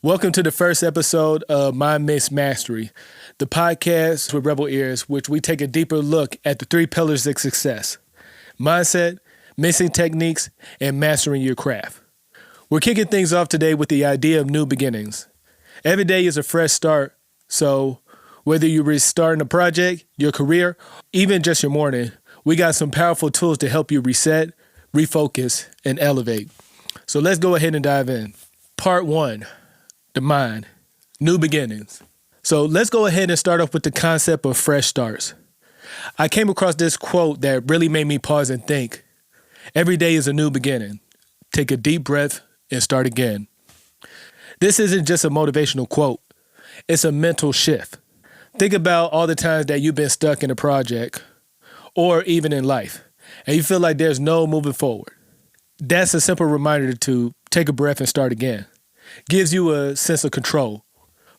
Welcome to the first episode of My Mix Mastery, the podcast with Rebel Ears, which we take a deeper look at the three pillars of success: mindset, mixing techniques, and mastering your craft. We're kicking things off today with the idea of new beginnings. Every day is a fresh start, so whether you're restarting a project, your career, even just your morning, we got some powerful tools to help you reset, refocus, and elevate. So let's go ahead and dive in. Part 1. The mind, new beginnings. So let's go ahead and start off with the concept of fresh starts. I came across this quote that really made me pause and think. Every day is a new beginning. Take a deep breath and start again. This isn't just a motivational quote. It's a mental shift. Think about all the times that you've been stuck in a project or even in life, and you feel like there's no moving forward. That's a simple reminder to take a breath and start again. Gives you a sense of control.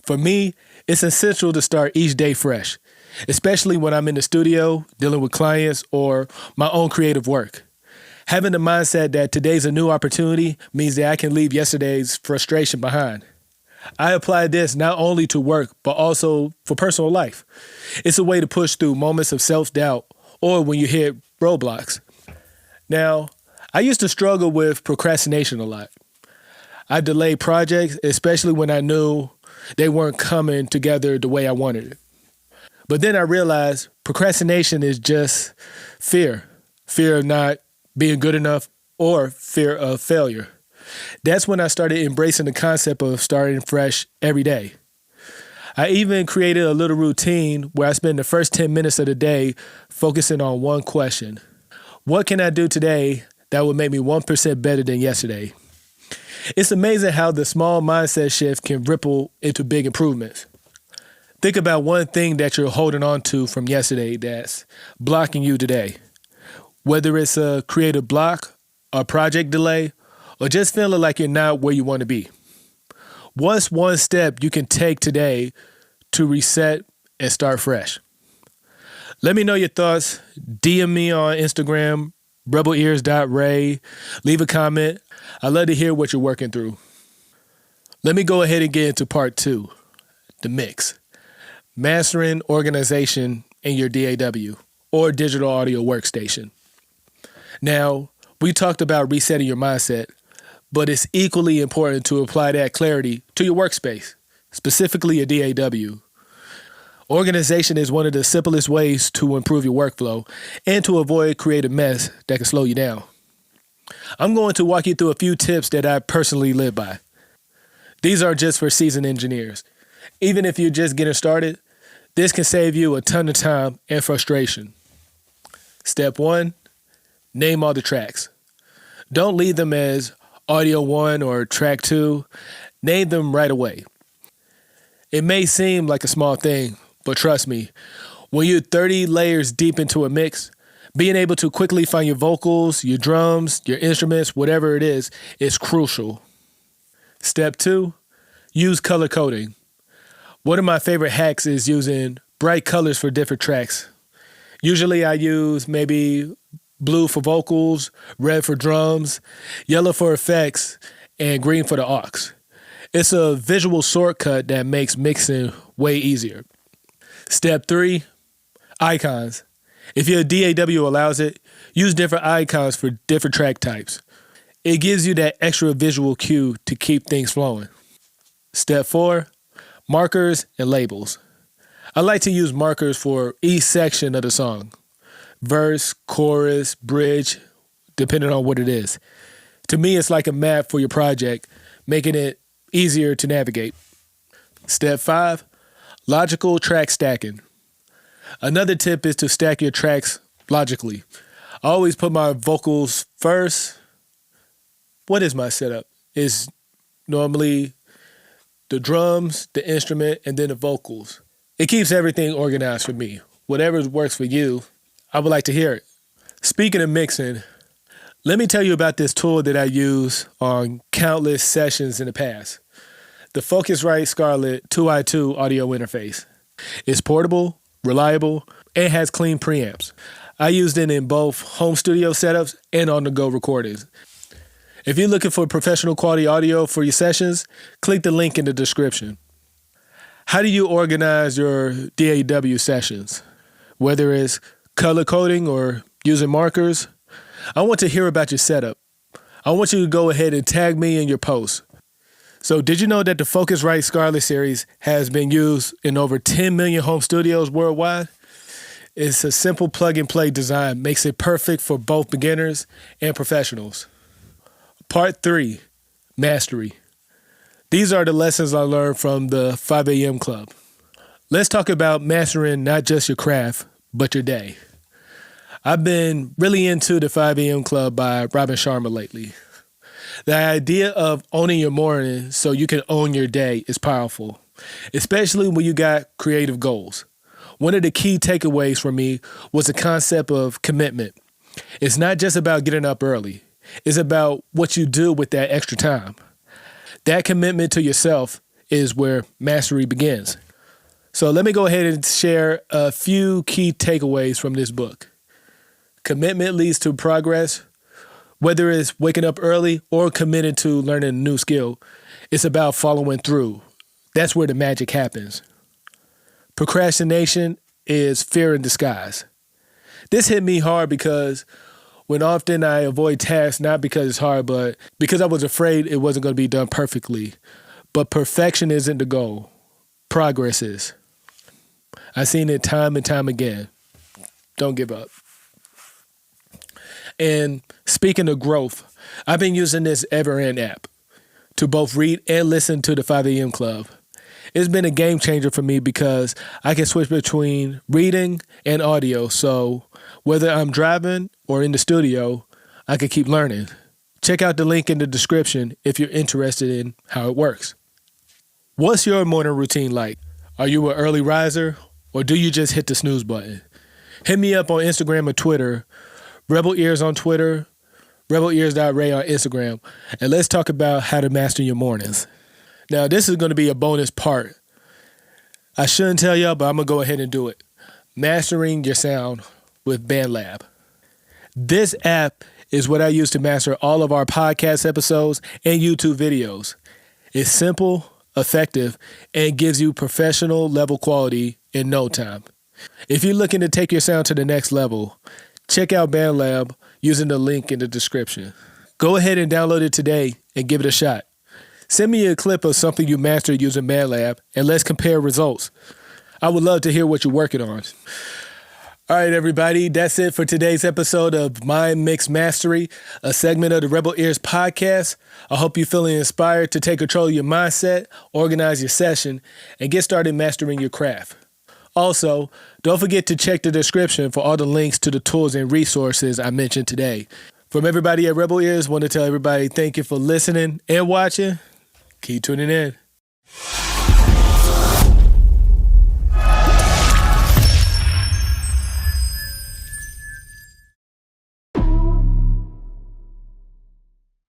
For me, it's essential to start each day fresh, especially when I'm in the studio, dealing with clients, or my own creative work. Having the mindset that today's a new opportunity means that I can leave yesterday's frustration behind. I apply this not only to work, but also for personal life. It's a way to push through moments of self-doubt or when you hit roadblocks. Now, I used to struggle with procrastination a lot. I delayed projects, especially when I knew they weren't coming together the way I wanted it. But then I realized procrastination is just fear. Fear of not being good enough or fear of failure. That's when I started embracing the concept of starting fresh every day. I even created a little routine where I spend the first 10 minutes of the day focusing on one question. What can I do today that will make me 1% better than yesterday? It's amazing how the small mindset shift can ripple into big improvements. Think about one thing that you're holding on to from yesterday that's blocking you today. Whether it's a creative block, a project delay, or just feeling like you're not where you want to be. What's one step you can take today to reset and start fresh? Let me know your thoughts. DM me on Instagram, rebelears.ray. Leave a comment. I'd love to hear what you're working through. Let me go ahead and get into part 2, the mix. Mastering organization in your DAW or digital audio workstation. Now, we talked about resetting your mindset, but it's equally important to apply that clarity to your workspace, specifically a DAW. Organization is one of the simplest ways to improve your workflow and to avoid creative mess that can slow you down. I'm going to walk you through a few tips that I personally live by. These are just for seasoned engineers. Even if you're just getting started, this can save you a ton of time and frustration. Step 1, name all the tracks. Don't leave them as audio 1 or track 2. Name them right away. It may seem like a small thing, but trust me, when you're 30 layers deep into a mix, being able to quickly find your vocals, your drums, your instruments, whatever it is crucial. Step 2, use color coding. One of my favorite hacks is using bright colors for different tracks. Usually I use maybe blue for vocals, red for drums, yellow for effects, and green for the aux. It's a visual shortcut that makes mixing way easier. Step 3, icons. If your DAW allows it, use different icons for different track types. It gives you that extra visual cue to keep things flowing. Step 4, markers and labels. I like to use markers for each section of the song. Verse, chorus, bridge, depending on what it is. To me, it's like a map for your project, making it easier to navigate. Step 5, logical track stacking. Another tip is to stack your tracks logically. I always put my vocals first. What is my setup? It's normally the drums, the instrument, and then the vocals. It keeps everything organized for me. Whatever works for you, I would like to hear it. Speaking of mixing, let me tell you about this tool that I use on countless sessions in the past. The Focusrite Scarlett 2i2 audio interface. It's portable, reliable, and has clean preamps. I used it in both home studio setups and on-the-go recordings. If you're looking for professional quality audio for your sessions, click the link in the description. How do you organize your DAW sessions? Whether it's color coding or using markers, I want to hear about your setup. I want you to go ahead and tag me in your posts. So did you know that the Focusrite Scarlett series has been used in over 10 million home studios worldwide? It's a simple plug-and-play design, makes it perfect for both beginners and professionals. Part 3, Mastery. These are the lessons I learned from the 5 a.m. Club. Let's talk about mastering not just your craft, but your day. I've been really into the 5 a.m. Club by Robin Sharma lately. The idea of owning your morning so you can own your day is powerful, especially when you got creative goals. One of the key takeaways for me was the concept of commitment. It's not just about getting up early. It's about what you do with that extra time. That commitment to yourself is where mastery begins. So let me go ahead and share a few key takeaways from this book. Commitment leads to progress. Whether it's waking up early or committing to learning a new skill, it's about following through. That's where the magic happens. Procrastination is fear in disguise. This hit me hard because when often I avoid tasks, not because it's hard, but because I was afraid it wasn't going to be done perfectly. But perfection isn't the goal. Progress is. I've seen it time and time again. Don't give up. And speaking of growth, I've been using this Everend app to both read and listen to the 5 a.m. Club. It's been a game changer for me because I can switch between reading and audio. So whether I'm driving or in the studio, I can keep learning. Check out the link in the description if you're interested in how it works. What's your morning routine like? Are you an early riser or do you just hit the snooze button? Hit me up on Instagram or Twitter, Rebel Ears on Twitter, rebelears.ray on Instagram, and let's talk about how to master your mornings. Now, this is going to be a bonus part. I shouldn't tell y'all, but I'm going to go ahead and do it. Mastering your sound with BandLab. This app is what I use to master all of our podcast episodes and YouTube videos. It's simple, effective, and gives you professional level quality in no time. If you're looking to take your sound to the next level, check out BandLab using the link in the description. Go ahead and download it today and give it a shot. Send me a clip of something you mastered using BandLab and let's compare results. I would love to hear what you're working on. All right, everybody, that's it for today's episode of Mind Mix Mastery, a segment of the Rebel Ears podcast. I hope you're feeling inspired to take control of your mindset, organize your session, and get started mastering your craft. Also, don't forget to check the description for all the links to the tools and resources I mentioned today. From everybody at Rebel Ears, I want to tell everybody thank you for listening and watching. Keep tuning in.